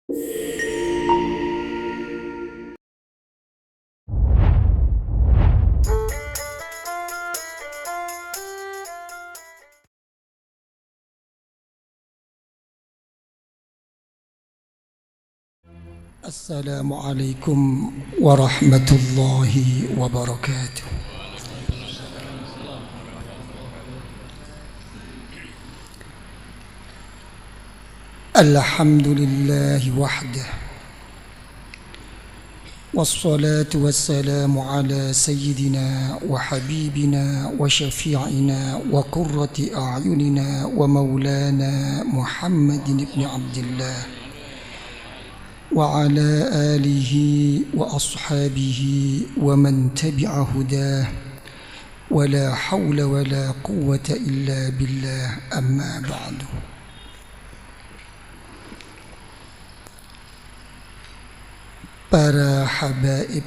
Assalamualaikum warahmatullahi wabarakatuh. Alhamdulillahi wahdah, wassalatu wassalamu ala sayyidina wa habibina wa syafi'ina wa qurrati a'yunina wa maulana Muhammadin ibn Abdillah وعلى آله وأصحابه ومن تبع هداه ولا حول ولا قوة إلا بالله أما بعد. Para habaib,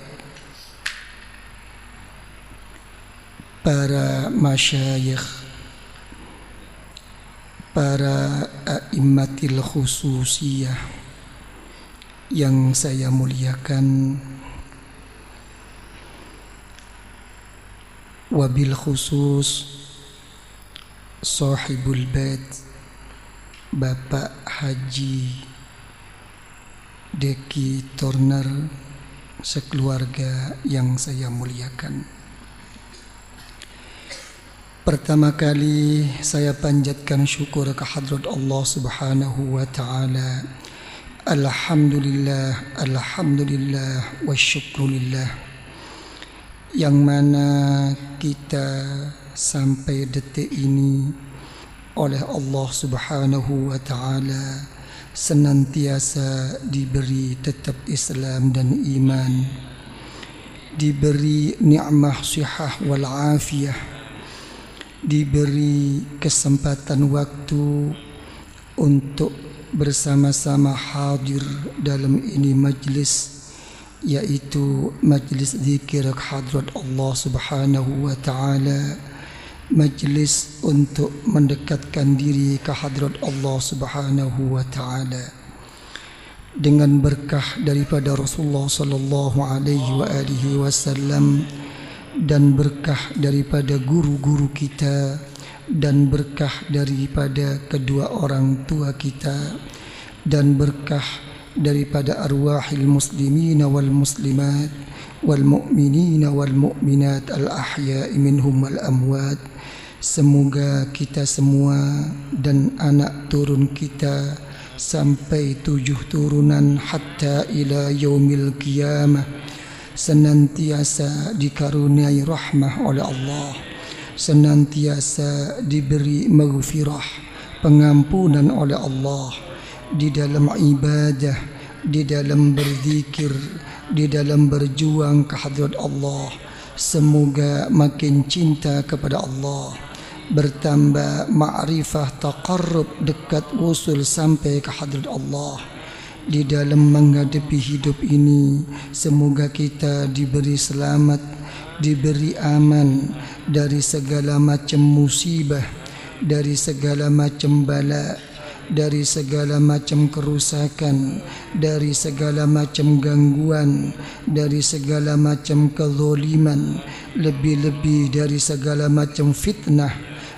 para masyayikh, para a'immatil khususiyah yang saya muliakan, wabil khusus sahibul bait Bapak Haji Deki Turner sekeluarga yang saya muliakan. Pertama kali saya panjatkan syukur ke hadrat Allah Subhanahu wa taala. Alhamdulillah, alhamdulillah wa syukrulillah, yang mana kita sampai detik ini oleh Allah Subhanahu wa taala senantiasa diberi tetap Islam dan iman, diberi nikmah sihah wal afiyah, diberi kesempatan waktu untuk bersama-sama hadir dalam ini majlis, yaitu majlis zikir hadrat Allah Subhanahu wa taala, majlis untuk mendekatkan diri ke hadrat Allah Subhanahu wa taala dengan berkah daripada Rasulullah sallallahu alaihi wasallam dan berkah daripada guru-guru kita dan berkah daripada kedua orang tua kita dan berkah daripada arwahil muslimin wal muslimat wal mu'minin wal mu'minat al ahya'i minhum wal amwat. Semoga kita semua dan anak turun kita sampai 7 turunan hatta ila yaumil qiyamah senantiasa dikaruniai rahmah oleh Allah, senantiasa diberi maghfirah, pengampunan oleh Allah di dalam ibadah, di dalam berzikir, di dalam berjuang ke hadrat Allah. Semoga makin cinta kepada Allah, bertambah ma'rifah, taqarrub, dekat usul sampai ke hadrat Allah. Di dalam menghadapi hidup ini, semoga kita diberi selamat, diberi aman dari segala macam musibah, dari segala macam bala, dari segala macam kerusakan, dari segala macam gangguan, dari segala macam kezaliman, lebih-lebih dari segala macam fitnah,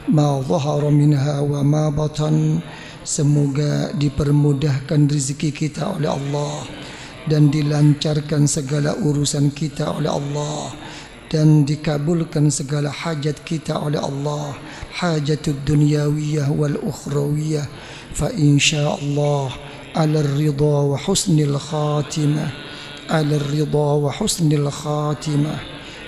ma zahara minha wa ma batan. Semoga dipermudahkan rezeki kita oleh Allah dan dilancarkan segala urusan kita oleh Allah dan dikabulkan segala hajat kita oleh Allah, hajatud dunyawiyah wal ukhrawiyah. Fa insyaallah ala ridha wa husnil khatimah, ala ridha wa husnil khatimah,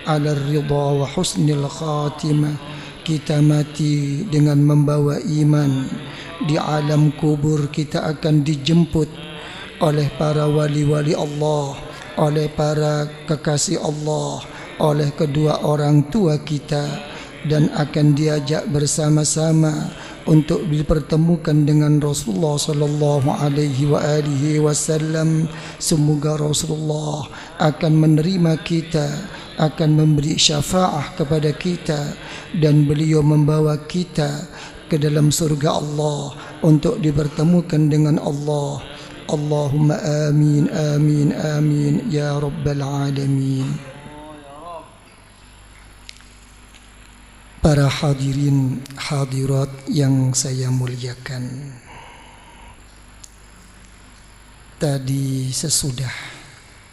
ala ridha wa husnil khatimah. Kita mati dengan membawa iman. Di alam kubur kita akan dijemput oleh para wali-wali Allah, oleh para kekasih Allah, oleh kedua orang tua kita, dan akan diajak bersama-sama untuk dipertemukan dengan Rasulullah sallallahu alaihi wasallam. Semoga Rasulullah akan menerima kita, akan memberi syafaat kepada kita, dan beliau membawa kita ke dalam surga Allah untuk dipertemukan dengan Allah Allahumma amin amin amin ya rabbal alamin. Para hadirin hadirat yang saya muliakan, tadi sesudah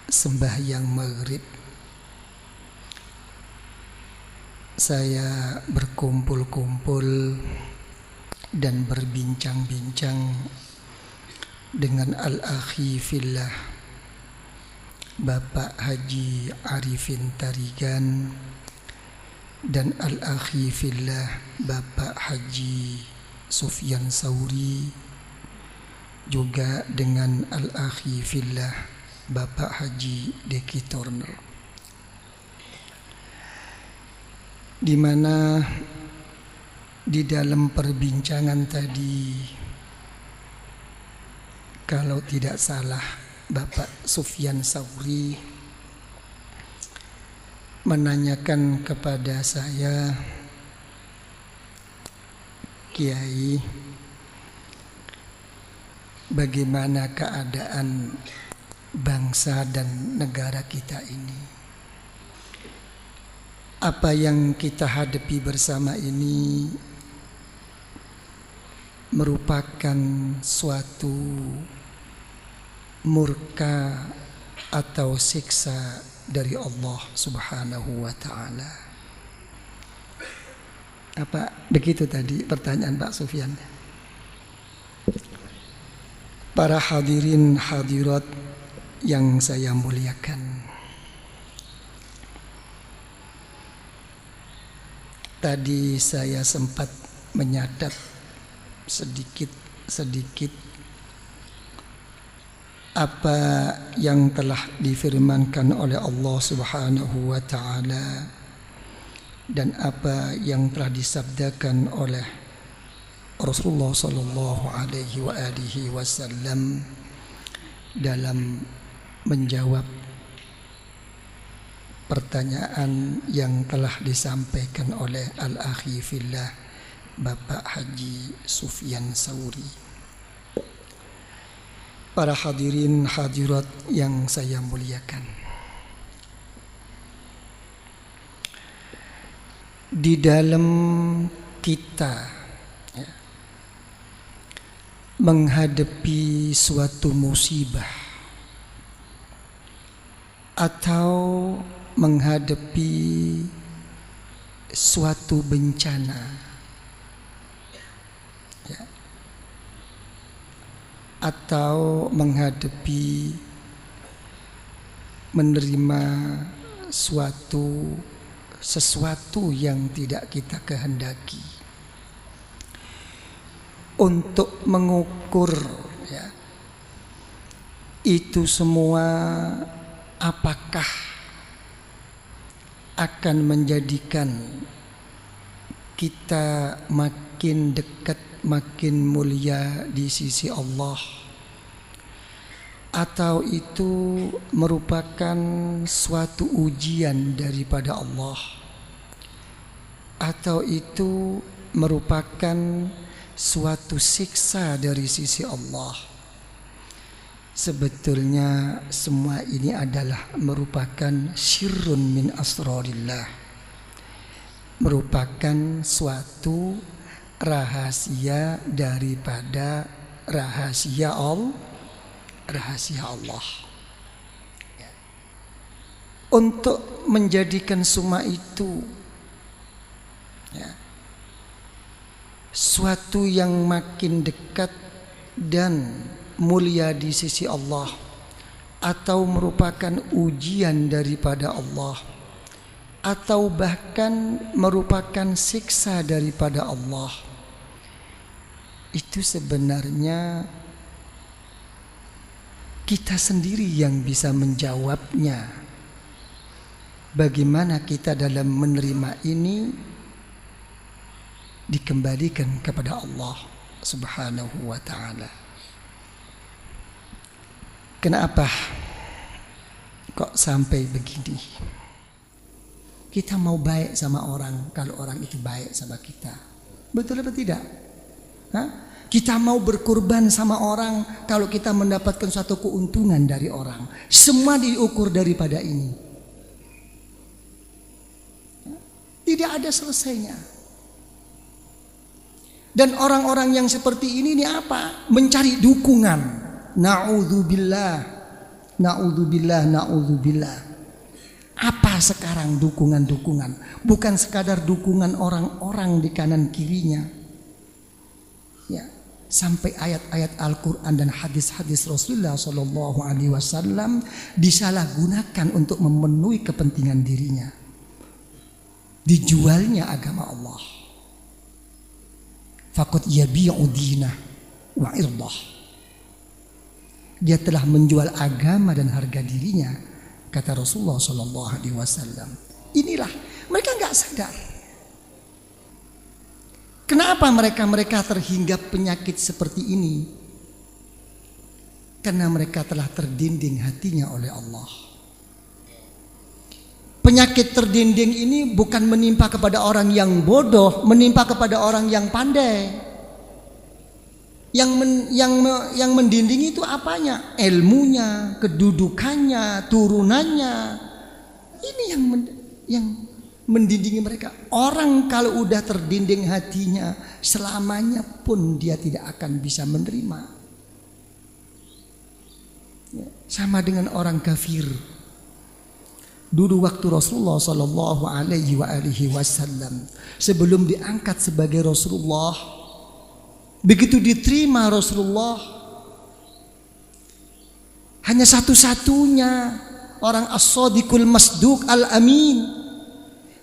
sembahyang maghrib saya berkumpul-kumpul dan berbincang-bincang dengan Al-Akhi Fillah Bapak Haji Arifin Tarigan dan Al-Akhi Fillah Bapak Haji Sufyan Sauri, juga dengan Al-Akhi Fillah Bapak Haji Deki Torner, di mana di dalam perbincangan tadi, kalau tidak salah Bapak Sufyan Sauri menanyakan kepada saya, Kiai, bagaimana keadaan bangsa dan negara kita ini? Apa yang kita hadapi bersama ini merupakan suatu murka atau siksa dari Allah Subhanahu wa ta'ala. Apa begitu tadi pertanyaan Pak Sufyan? Para hadirin hadirat yang saya muliakan, tadi saya sempat menyadat sedikit apa yang telah difirmankan oleh Allah Subhanahu wa ta'ala dan apa yang telah disabdakan oleh Rasulullah sallallahu alaihi wa alihi wasallam dalam menjawab pertanyaan yang telah disampaikan oleh Al-Akhi Fillah Bapak Haji Sufyan Sauri. Para hadirin hadirat yang saya muliakan, di dalam kita menghadapi suatu musibah atau menghadapi suatu bencana, atau menghadapi menerima sesuatu yang tidak kita kehendaki, untuk mengukur itu semua apakah akan menjadikan kita makin dekat, makin mulia di sisi Allah, atau itu merupakan suatu ujian daripada Allah, atau itu merupakan suatu siksa dari sisi Allah. Sebetulnya semua ini adalah merupakan syirrun min asrarillah, merupakan suatu rahasia daripada rahasia Allah. Untuk menjadikan semua itu suatu yang makin dekat dan mulia di sisi Allah, atau merupakan ujian daripada Allah, atau bahkan merupakan siksa daripada Allah, itu sebenarnya kita sendiri yang bisa menjawabnya. Bagaimana kita dalam menerima ini dikembalikan kepada Allah Subhanahu wa ta'ala. Kenapa kok sampai begini? Kita mau baik sama orang kalau orang itu baik sama kita. Betul apa tidak? Kita mau berkorban sama orang kalau kita mendapatkan suatu keuntungan dari orang. Semua diukur daripada ini. Tidak ada selesainya. Dan orang-orang yang seperti ini apa? Mencari dukungan. Na'udzubillah. Na'udzubillah, na'udzubillah. Apa sekarang dukungan-dukungan? Bukan sekadar dukungan orang-orang di kanan kirinya. Ya, sampai ayat-ayat Al-Quran dan hadis-hadis Rasulullah SAW disalahgunakan untuk memenuhi kepentingan dirinya. Dijualnya agama Allah. Faqad yabi'u dinah wa irdah. Dia telah menjual agama dan harga dirinya, kata Rasulullah SAW. Inilah mereka nggak sadar. Kenapa mereka terhinggap penyakit seperti ini? Karena mereka telah terdinding hatinya oleh Allah. Penyakit terdinding ini bukan menimpa kepada orang yang bodoh, menimpa kepada orang yang pandai. Yang mendinding itu apanya? Ilmunya, kedudukannya, turunannya. Ini yang mendindingi mereka. Orang kalau udah terdinding hatinya, selamanya pun dia tidak akan bisa menerima. Sama dengan orang kafir. Dulu waktu Rasulullah Sallallahu Alaihi Wasallam sebelum diangkat sebagai Rasulullah, begitu diterima Rasulullah, hanya satu-satunya orang as-sadiqul masduq al-amin.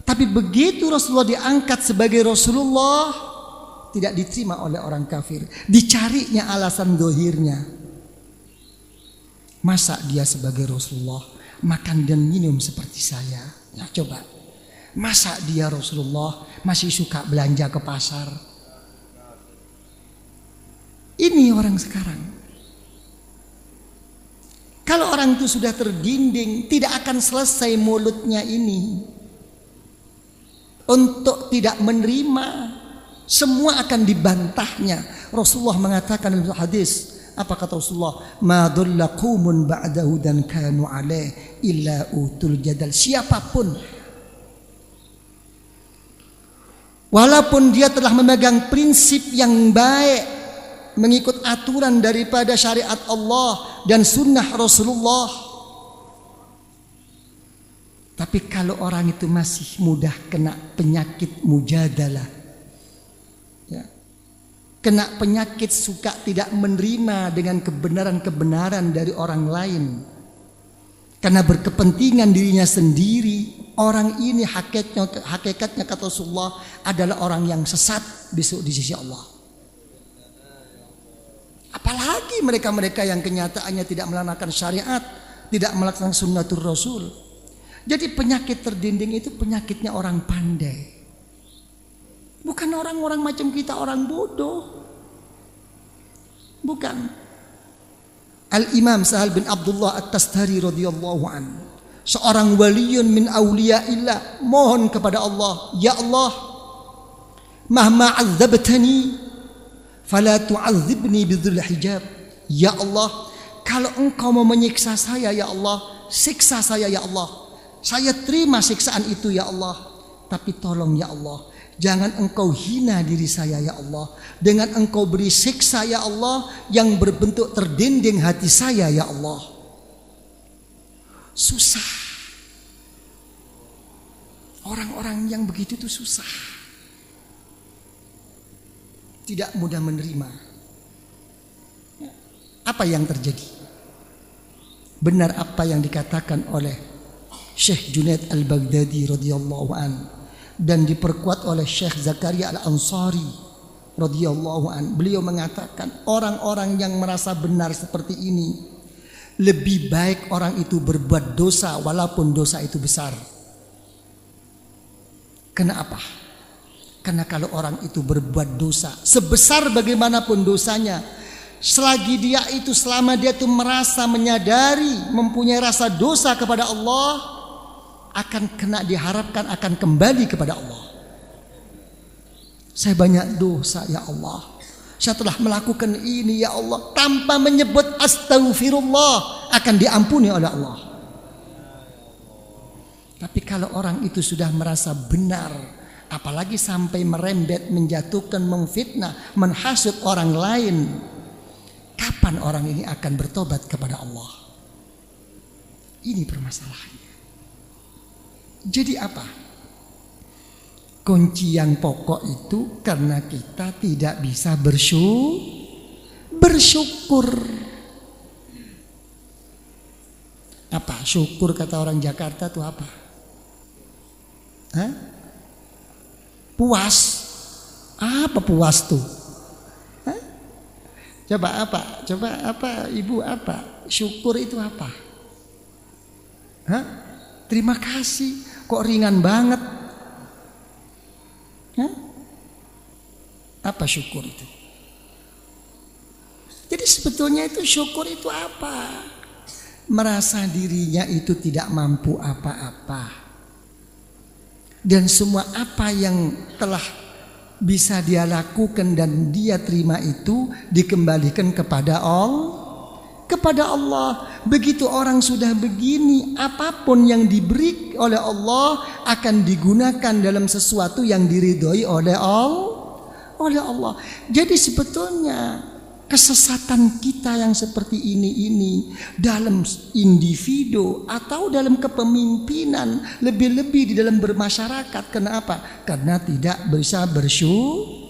Tapi begitu Rasulullah diangkat sebagai Rasulullah, tidak diterima oleh orang kafir. Dicarinya alasan dohirnya. Masa dia sebagai Rasulullah makan dan minum seperti saya? Nah coba, masa dia Rasulullah masih suka belanja ke pasar? Ini orang sekarang. Kalau orang itu sudah terdinding, tidak akan selesai mulutnya ini untuk tidak menerima. Semua akan dibantahnya. Rasulullah mengatakan dalam hadis, apa kata Rasulullah? Ma dhalla qaumun ba'dahu dan kanu alaih illa utul jadal. Siapapun, walaupun dia telah memegang prinsip yang baik, mengikut aturan daripada syariat Allah dan sunnah Rasulullah, tapi kalau orang itu masih mudah kena penyakit mujadalah, ya, kena penyakit suka tidak menerima dengan kebenaran-kebenaran dari orang lain, karena berkepentingan dirinya sendiri, orang ini hakikatnya kata Rasulullah adalah orang yang sesat besok di sisi Allah. Apalagi mereka-mereka yang kenyataannya tidak melaksanakan syariat, tidak melaksanakan sunnatul Rasul. Jadi penyakit terdinding itu penyakitnya orang pandai. Bukan orang-orang macam kita, orang bodoh. Bukan. Al-Imam Sahal bin Abdullah At-Tastari radhiyallahu an, seorang waliyun min awliyaillah, mohon kepada Allah, ya Allah, mahma 'adzabtani fala tu'adzibni bidzul hijab. Ya Allah, kalau engkau mau menyiksa saya ya Allah, siksa saya ya Allah. Saya terima siksaan itu ya Allah. Tapi tolong ya Allah, jangan engkau hina diri saya ya Allah, dengan engkau beri siksa ya Allah yang berbentuk terdinding hati saya ya Allah. Susah. Orang-orang yang begitu itu susah, tidak mudah menerima. Apa yang terjadi? Benar apa yang dikatakan oleh Syekh Junaid Al-Baghdadi radhiyallahu an, dan diperkuat oleh Syekh Zakaria Al-Ansari radhiyallahu an. Beliau mengatakan orang-orang yang merasa benar seperti ini, lebih baik orang itu berbuat dosa walaupun dosa itu besar. Kenapa? Karena kalau orang itu berbuat dosa, sebesar bagaimanapun dosanya, selagi dia itu, selama dia itu merasa menyadari, mempunyai rasa dosa kepada Allah, akan kena, diharapkan akan kembali kepada Allah. Saya banyak dosa ya Allah, setelah melakukan ini ya Allah tanpa menyebut astaghfirullah akan diampuni oleh Allah. Tapi kalau orang itu sudah merasa benar, apalagi sampai merembet, menjatuhkan, memfitnah, menghasut orang lain, kapan orang ini akan bertobat kepada Allah? Ini permasalahannya. Jadi apa? Kunci yang pokok itu karena kita tidak bisa bersyukur. Apa? Syukur kata orang Jakarta itu apa? Hah? Puas. Apa puas tuh? Hah? Coba apa? Ibu apa? Syukur itu apa? Hah? Terima kasih. Kok ringan banget? Hah? Apa syukur itu? Jadi sebetulnya itu syukur itu apa? Merasa dirinya itu tidak mampu apa-apa. Dan semua apa yang telah bisa dia lakukan dan dia terima itu dikembalikan kepada Allah. Begitu orang sudah begini, apapun yang diberi oleh Allah akan digunakan dalam sesuatu yang diridhoi oleh Allah. Jadi sebetulnya kesesatan kita yang seperti ini dalam individu atau dalam kepemimpinan, lebih-lebih di dalam bermasyarakat. Kenapa? Karena tidak bisa bersyukur.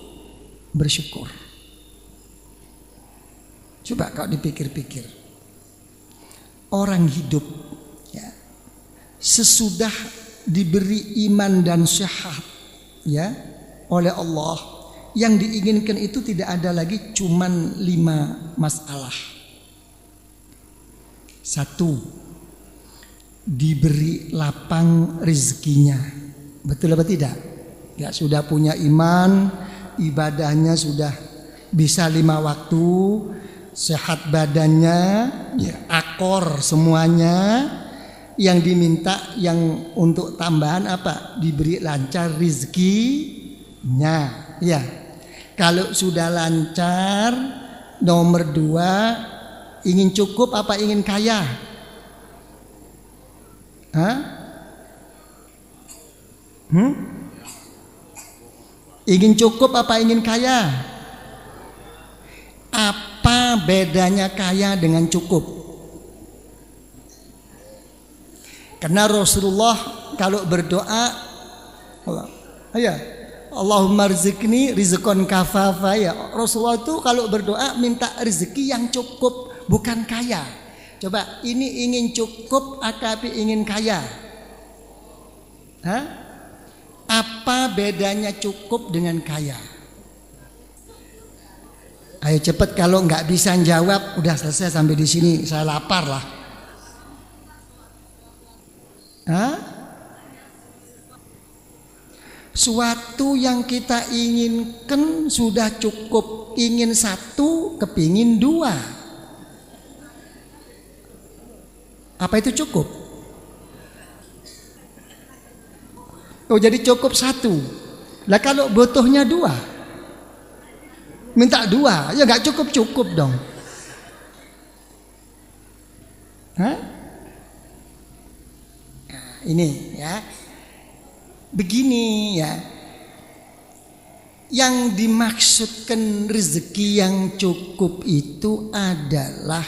Coba kalau dipikir-pikir, orang hidup ya, sesudah diberi iman dan sehat ya oleh Allah, yang diinginkan itu tidak ada lagi cuman 5 masalah. 1, diberi lapang rezekinya. Betul apa tidak? Ya, sudah punya iman, ibadahnya sudah bisa 5 waktu, sehat badannya, ya, akor semuanya. Yang diminta yang untuk tambahan apa? Diberi lancar rezekinya. Ya, kalau sudah lancar, nomor 2, ingin cukup apa ingin kaya? Hah? Ingin cukup apa ingin kaya? Apa bedanya kaya dengan cukup? Karena Rasulullah kalau berdoa, Allahumma rizqni rizqan kafafa, ya. Rasulullah itu kalau berdoa minta rezeki yang cukup, bukan kaya. Coba, ini ingin cukup atau ingin kaya? Hah? Apa bedanya cukup dengan kaya? Ayo cepat, kalau nggak bisa jawab udah selesai sampai di sini, saya lapar lah. Hah? Suatu yang kita inginkan sudah cukup, ingin 1, kepingin 2. Apa itu cukup? Oh, jadi cukup 1. Lah kalau butuhnya 2, minta 2, ya nggak cukup dong. Hah? Nah, ini ya. Begini ya, yang dimaksudkan rezeki yang cukup itu adalah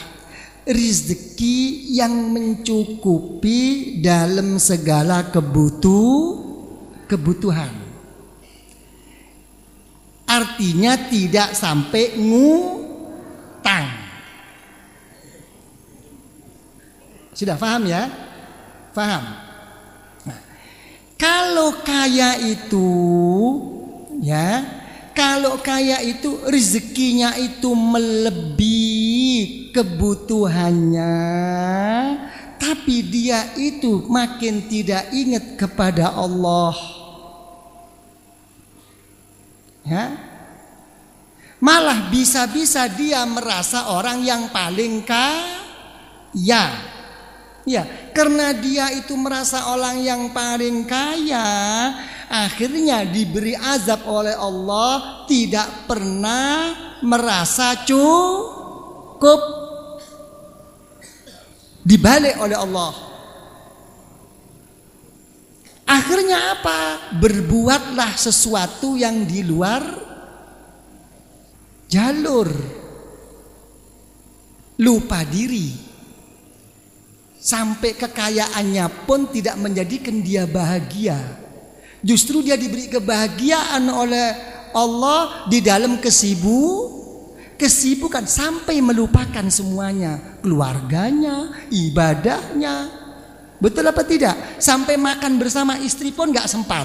rezeki yang mencukupi dalam segala kebutuhan. Artinya tidak sampai ngutang. Sudah paham ya? Paham? Kalau kaya itu rezekinya itu melebihi kebutuhannya, tapi dia itu makin tidak ingat kepada Allah. Ya. Malah bisa-bisa dia merasa orang yang paling kaya. Ya, karena dia itu merasa orang yang paling kaya, akhirnya diberi azab oleh Allah, tidak pernah merasa cukup, dibalik oleh Allah. Akhirnya apa? Berbuatlah sesuatu yang di luar jalur, lupa diri, sampai kekayaannya pun tidak menjadikan dia bahagia. Justru dia diberi kebahagiaan oleh Allah di dalam kesibukan sampai melupakan semuanya, keluarganya, ibadahnya. Betul apa tidak? Sampai makan bersama istri pun gak sempat.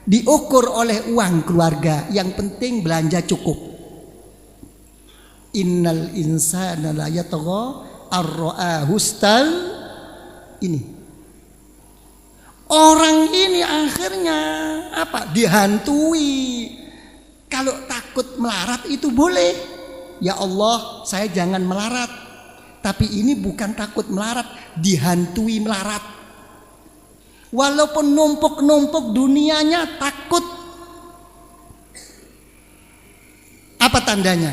Diukur oleh uang keluarga, yang penting belanja cukup. Innal insana la yatgha ar-ra'ahu ini. Orang ini akhirnya apa? Dihantui. Kalau takut melarat itu boleh. Ya Allah, saya jangan melarat. Tapi ini bukan takut melarat, dihantui melarat. Walaupun numpuk-numpuk dunianya, takut. Apa tandanya?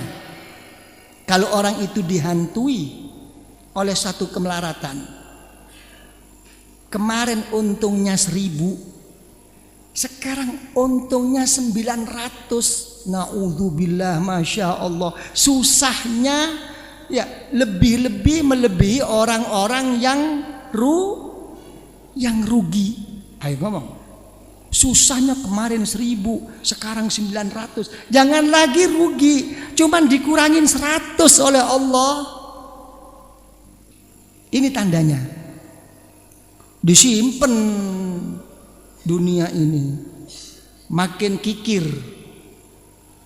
Kalau orang itu dihantui oleh satu kemelaratan. Kemarin untungnya 1.000, sekarang untungnya 900. Na'udzubillah, masya Allah. Susahnya ya lebih melebihi orang-orang yang rugi. Ayo ngomong. Susahnya kemarin 1.000, sekarang 900. Jangan lagi rugi, cuman dikurangin 100 oleh Allah. Ini tandanya. Disimpan dunia ini, makin kikir.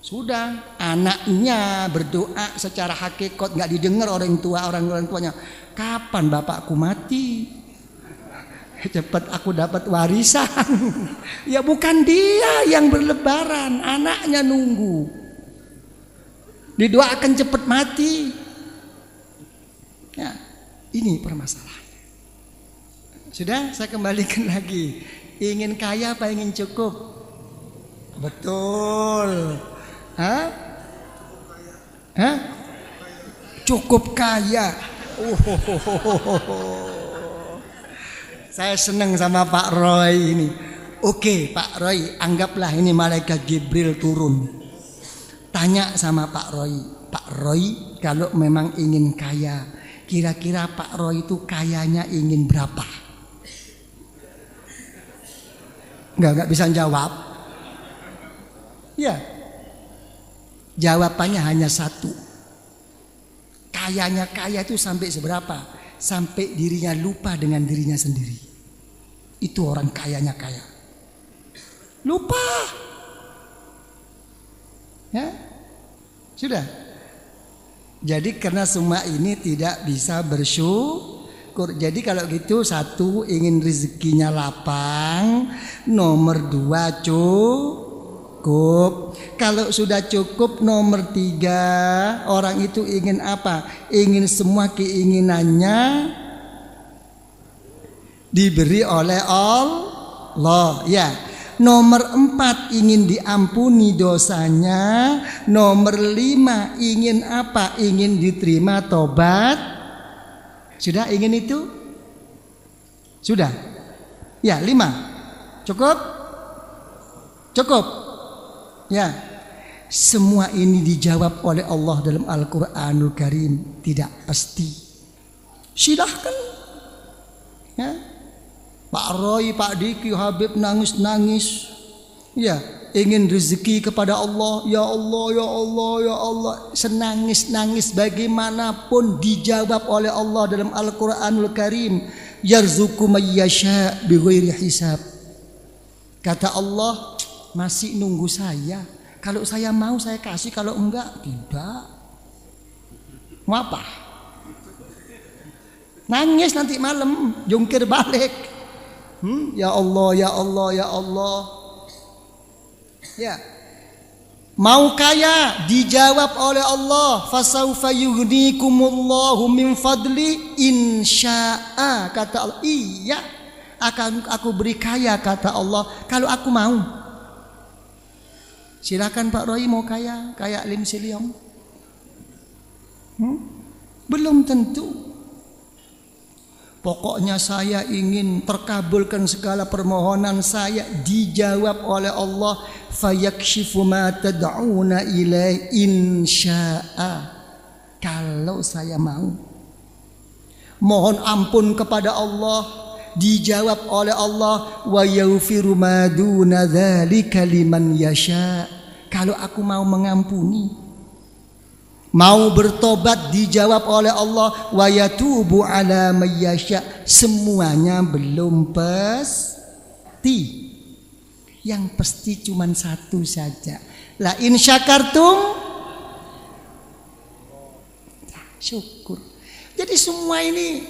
Sudah, anaknya berdoa secara hakikat nggak didengar orang tuanya. Kapan bapakku mati? Cepat aku dapat warisan. Ya bukan dia yang berlebaran, anaknya nunggu. Didoakan cepat mati. Ya, ini permasalahannya. Sudah, saya kembalikan lagi. Ingin kaya apa ingin cukup? Betul. Hah? Cukup kaya. Saya senang sama Pak Roy ini. Oke, Pak Roy, anggaplah ini malaikat Jibril turun. Tanya sama Pak Roy, Pak Roy, kalau memang ingin kaya, kira-kira Pak Roy itu kayanya ingin berapa? Enggak bisa jawab. Ya. Jawabannya hanya satu. Kayanya kaya itu sampai seberapa? Sampai dirinya lupa dengan dirinya sendiri. Itu orang kayanya kaya. Lupa. Ya. Sudah. Jadi karena semua ini tidak bisa bersyukur. Jadi kalau gitu, 1, ingin rezekinya lapang. Nomor 2, cukup. Kalau sudah cukup, nomor 3, orang itu ingin apa? Ingin semua keinginannya diberi oleh Allah. Ya. Nomor 4, ingin diampuni dosanya. Nomor 5, ingin apa? Ingin diterima tobat. Sudah ingin itu? Sudah. Ya, 5. Cukup? Cukup. Ya, semua ini dijawab oleh Allah dalam Al-Quranul Karim. Tidak pasti. Silahkan. Ya, Pak Roy, Pak Diki, Habib nangis-nangis. Ya, ingin rezeki kepada Allah. Ya Allah, ya Allah, ya Allah. Senangis-nangis bagaimanapun dijawab oleh Allah dalam Al-Quranul Karim. Yarzuqu may yasha bighairi hisab. Kata Allah, masih nunggu saya. Kalau saya mau saya kasih, kalau enggak tidak. Mau apa? Nangis nanti malam, jungkir balik. Ya Allah, ya Allah, ya Allah. Ya. Mau kaya, dijawab oleh Allah, fasaufa yughnikumullahu min fadli insya'a. Kata Allah, iya, akan aku beri kaya, kata Allah, kalau aku mau. Silakan Pak Roy mau kaya, kayak Lim Siliong. Belum tentu. Pokoknya saya ingin terkabulkan segala permohonan saya, dijawab oleh Allah, fayakshifu ma tad'una ilai insya'a. Kalau saya mau mohon ampun kepada Allah, dijawab oleh Allah, wa yaghfiru ma duna dzalika liman yasha. Kalau aku mau mengampuni, mau bertobat, dijawab oleh Allah, wa yatubu ala mayyasha. Semuanya belum pasti. Yang pasti cuma satu saja. La in syakartum, syukur. Jadi semua ini,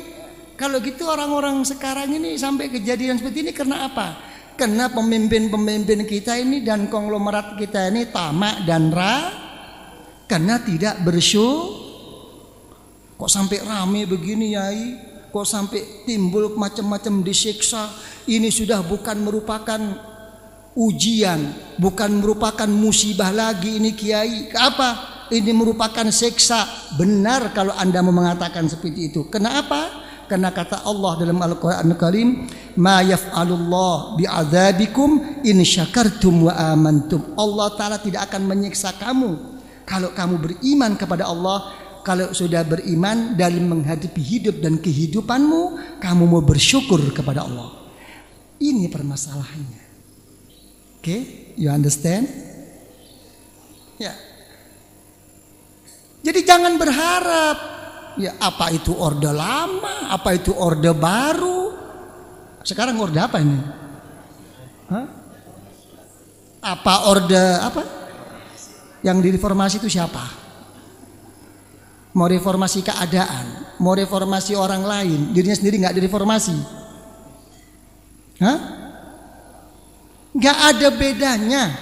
kalau gitu orang-orang sekarang ini sampai kejadian seperti ini karena apa? Karena pemimpin-pemimpin kita ini dan konglomerat kita ini tamak dan karena tidak bersyukur. Kok sampai rame begini Yai? Kok sampai timbul macam-macam disiksa? Ini sudah bukan merupakan ujian, bukan merupakan musibah lagi ini Kiai. Apa? Ini merupakan siksa. Benar kalau Anda mau mengatakan seperti itu. Kenapa? Karena kata Allah dalam Al-Quran Al-Karim, ma yaf'alullah bi'adzabikum in syakartum wa amantum. Allah Ta'ala tidak akan menyiksa kamu kalau kamu beriman kepada Allah. Kalau sudah beriman, dalam menghadapi hidup dan kehidupanmu, kamu mau bersyukur kepada Allah. Ini permasalahannya. Oke, you understand? Ya. Jadi jangan berharap, ya apa itu orde lama, apa itu orde baru. Sekarang orde apa ini? Hah? Apa orde apa? Yang direformasi itu siapa? Mau reformasi keadaan, mau reformasi orang lain, dirinya sendiri nggak direformasi. Hah? Nggak ada bedanya.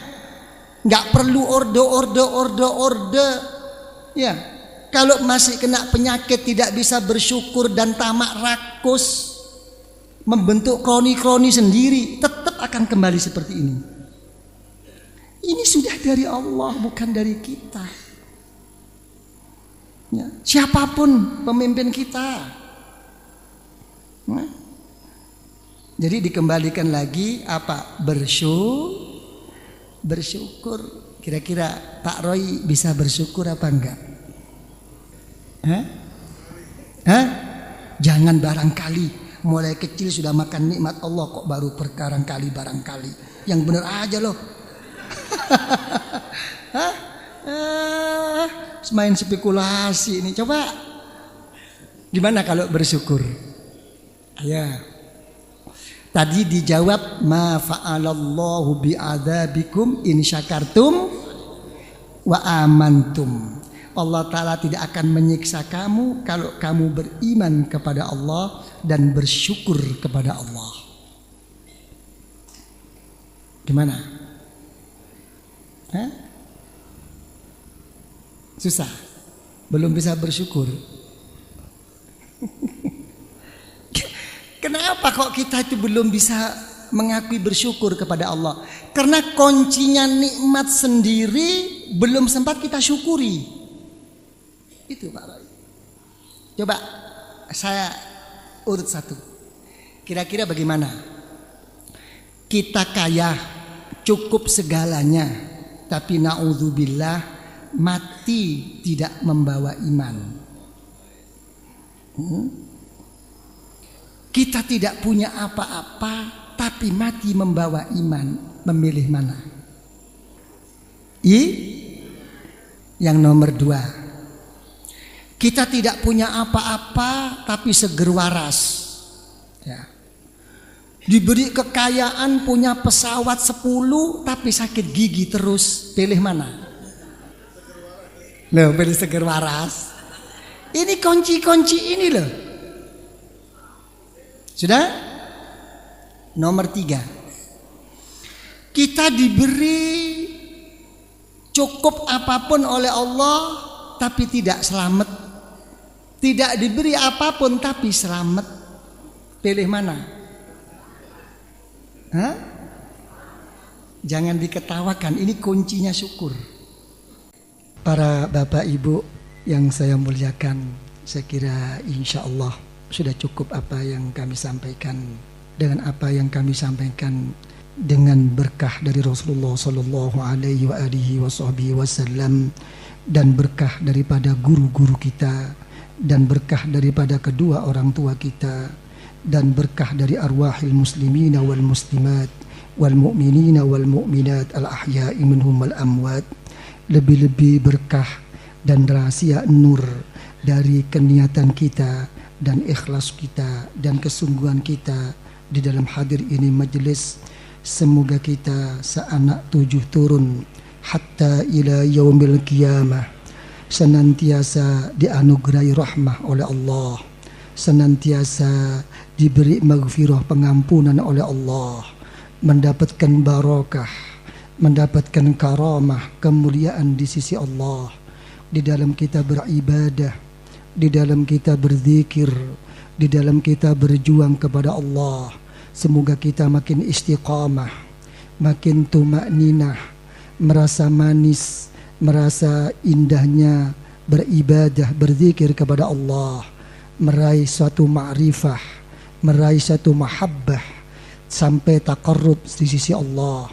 Nggak perlu orde. Ya. Kalau masih kena penyakit, tidak bisa bersyukur dan tamak rakus, membentuk kroni-kroni sendiri, tetap akan kembali seperti ini. Ini sudah dari Allah, bukan dari kita. Ya, siapapun pemimpin kita. Nah, jadi dikembalikan lagi apa? Bersyukur. Kira-kira Pak Roy bisa bersyukur apa enggak? Hah? Jangan barangkali. Mulai kecil sudah makan nikmat Allah kok baru barangkali. Yang benar aja loh. Hah? Main spekulasi ini. Coba gimana kalau bersyukur? Ya. Tadi dijawab ma fa'alallahu bi'adzabikum in syakartum wa amantum. Allah Ta'ala tidak akan menyiksa kamu kalau kamu beriman kepada Allah dan bersyukur kepada Allah. Gimana? Hah? Susah? Belum bisa bersyukur? Kenapa kok kita itu belum bisa mengakui bersyukur kepada Allah? Karena kuncinya nikmat sendiri belum sempat kita syukuri. Itu Pak Roy. Coba saya urut satu. Kira-kira bagaimana? Kita kaya, cukup segalanya, tapi na'udzubillah mati tidak membawa iman. Kita tidak punya apa-apa, tapi mati membawa iman. Memilih mana? Yang nomor 2. Kita tidak punya apa-apa, tapi seger waras. Ya. Diberi kekayaan, punya pesawat 10, tapi sakit gigi terus. Pilih mana? Loh, pilih seger waras. Ini kunci-kunci ini loh. Sudah? Nomor 3. Kita diberi cukup apapun oleh Allah, tapi tidak selamat. Tidak diberi apapun, tapi selamat. Pilih mana? Hah? Jangan diketawakan, ini kuncinya syukur. Para bapak ibu yang saya muliakan, saya kira insya Allah sudah cukup apa yang kami sampaikan. Dengan apa yang kami sampaikan, dengan berkah dari Rasulullah Sallallahu Alaihi Wasallam, dan berkah daripada guru-guru kita, dan berkah daripada kedua orang tua kita, dan berkah dari arwahil muslimina wal muslimat wal mu'minina wal mu'minat al ahya'i minhum wal amwat. Lebih-lebih berkah dan rahasia nur dari keniatan kita dan ikhlas kita dan kesungguhan kita di dalam hadir ini majelis. Semoga kita seanak 7 turun hatta ila yaumil qiyamah senantiasa dianugerahi rahmah oleh Allah, senantiasa diberi maghfirah pengampunan oleh Allah, mendapatkan barakah, mendapatkan karamah, kemuliaan di sisi Allah, di dalam kita beribadah, di dalam kita berzikir, di dalam kita berjuang kepada Allah. Semoga kita makin istiqamah, makin tumakninah, merasa manis, merasa indahnya beribadah, berzikir kepada Allah, meraih suatu ma'rifah, meraih suatu mahabbah, sampai taqarrub di sisi Allah.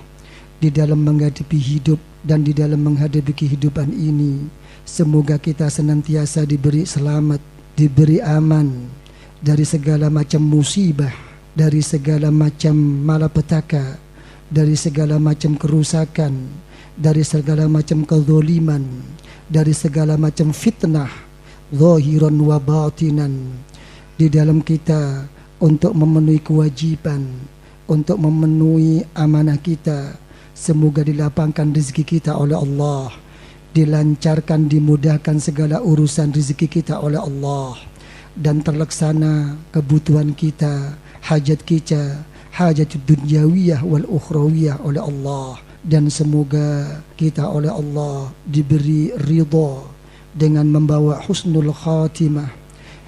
Di dalam menghadapi hidup dan di dalam menghadapi kehidupan ini, semoga kita senantiasa diberi selamat, diberi aman dari segala macam musibah, dari segala macam malapetaka, dari segala macam kerusakan, dari segala macam kezaliman, dari segala macam fitnah zahiran wa batinan, di dalam kita untuk memenuhi kewajiban, untuk memenuhi amanah kita. Semoga dilapangkan rezeki kita oleh Allah, dilancarkan, dimudahkan segala urusan rezeki kita oleh Allah, dan terlaksana kebutuhan kita, hajat kita, hajat dunyawiyah wal ukhrawiyah oleh Allah. Dan semoga kita oleh Allah diberi ridha dengan membawa husnul khatimah,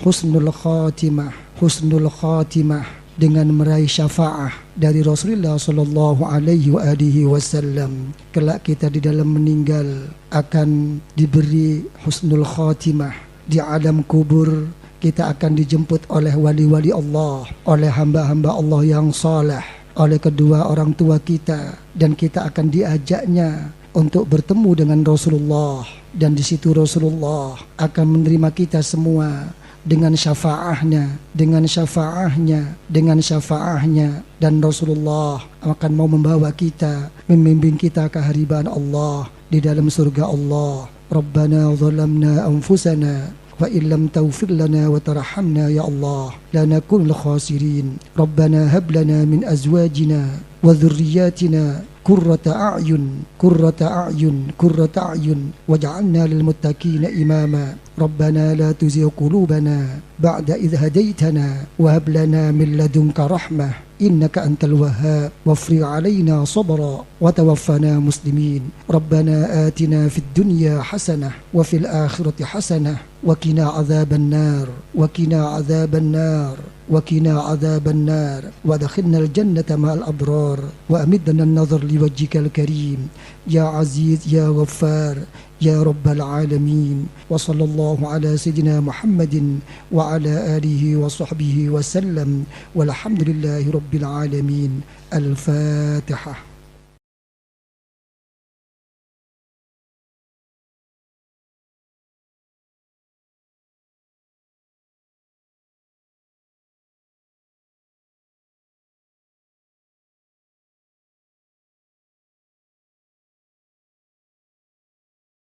husnul khatimah, husnul khatimah, dengan meraih syafaah dari Rasulullah Sallallahu Alaihi Wasallam. Kelak kita di dalam meninggal akan diberi husnul khatimah di alam kubur. Kita akan dijemput oleh wali-wali Allah, oleh hamba-hamba Allah yang saleh, oleh kedua orang tua kita, dan kita akan diajaknya untuk bertemu dengan Rasulullah. Dan di situ Rasulullah akan menerima kita semua dengan syafaahnya, dengan syafaahnya, dengan syafaahnya. Dan Rasulullah akan mau membawa kita, membimbing kita ke hadirat Allah di dalam surga Allah. Rabbana zalamna anfusana wa illam taghfir lana wa tarhamna ya Allah lanakunul khasirin. Rabbana hab lana min azwajina wa dhurriyyatina qurrata a'yun qurrata a'yun qurrata a'yun waj'alna lil muttaqina imama. Rabbana la tuzigh qulubana ba'da idh hadaytana wa hab lana min ladunka rahmah innaka antal wahhab wafri 'alaina sabra wa tawaffana muslimin. Rabbana atina fid dunya hasanah wa fil akhirati hasanah wa qina adzaban nar wa qina adzaban nar wa qina adzaban nar wa adkhilna al jannata ma'al abrar wa amidna an-nazar liwajhikal karim ya aziz ya ghaffar ya rabbal alamin. Wa sallallahu ala sayyidina Muhammadin wa ala alihi wa sahbihi wa sallam walhamdulillahi rabbil alamin. Al-Fatihah.